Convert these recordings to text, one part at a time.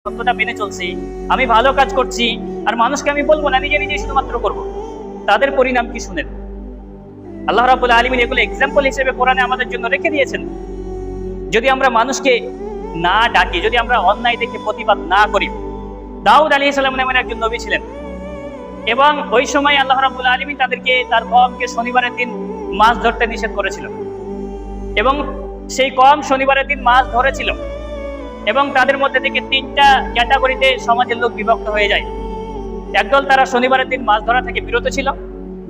সত্যটা মেনে চলছি, আমি ভালো কাজ করছি, আর মানুষকে আমি বলবো না, নিজে নিজেই শুধুমাত্র করবো, তাদের পরিণাম কি শুনেন। আল্লাহ রাব্বুল আলামিন এগুলো এক্সাম্পল হিসেবে কোরআনে আমাদের জন্য রেখে দিয়েছেন। যদি আমরা মানুষকে না ডাকি, যদি আমরা অন্যায় দেখে প্রতিবাদ না করি। দাউদ আলাইহিস সালাম নামের একজন নবী ছিলেন, এবং ওই সময় আল্লাহ রাব্বুল আলামিন তাদেরকে, তার কওমকে শনিবারের দিন মাছ ধরতে নিষেধ করেছিল, এবং সেই কওম শনিবারের দিন মাছ ধরেছিল, এবং তাদের মধ্যে থেকে তিনটা ক্যাটাগরিতে সমাজের লোক বিভক্ত হয়ে যায়। একদল তারা শনিবারের দিন মাছ ধরা থেকে বিরত ছিল,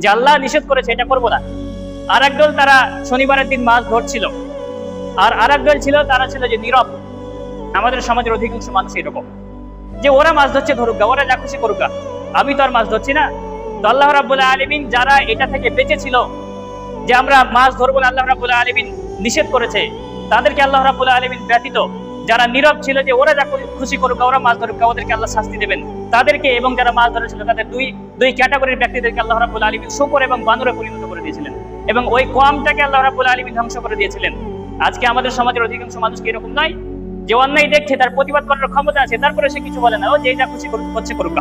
যে আল্লাহ নিষেধ করেছে এটা করবো না। আর একদল তারা শনিবারের দিন মাছ ধরছিল, আর আরেক দল ছিল, তারা ছিল যে নীরব। আমাদের সমাজের অধিকাংশ মানুষ এরকম, যে ওরা মাছ ধরছে ধরুক, ওরা যা খুশি করুক, আমি তো আর মাছ ধরছি না। তো আল্লাহ রাব্বুল আলামিন যারা এটা থেকে বেঁচেছিল, যে আমরা মাছ ধরবো না, আল্লাহ রাব্বুল আলামিন নিষেধ করেছে, তাদেরকে আল্লাহ রাব্বুল আলামিন ব্যতীত যারা নীরব ছিল, যে ওরা যা খুশি করুক, ওরা মাছ ধরুক, ওদেরকে আল্লাহ শাস্তি দেবেন তাদেরকে। এবং যারা মাছ ধরেছিল তাদের দুই ক্যাটাগরির ব্যক্তিদেরকে আল্লাহ রাব্বুল আলামিন শূকর এবং বানরে পরিণত করে দিয়েছিলেন, এবং ওই কওমটাকে আল্লাহ রাব্বুল আলামিন ধ্বংস করে দিয়েছিলেন। আজকে আমাদের সমাজের অধিকাংশ মানুষ কি এরকম নয়, যে অন্যায় দেখছে, তার প্রতিবাদ করার ক্ষমতা আছে, তারপরে সে কিছু বলে না, ও যে যা খুশি করছে করুক।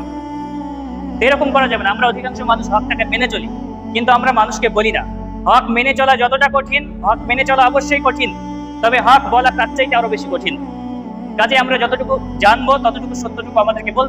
এরকম করা যাবে না। আমরা অধিকাংশ মানুষ হকটাকে মেনে চলি, কিন্তু আমরা মানুষকে বলি না। হক মেনে চলা যতটা কঠিন, হক মেনে চলা অবশ্যই কঠিন, তবে হক বলা তার চাইতে আরো বেশি কঠিন। কাজে আমরা যতটুকু জানবো ততটুকু সত্যটুকু আমাদেরকে বলতে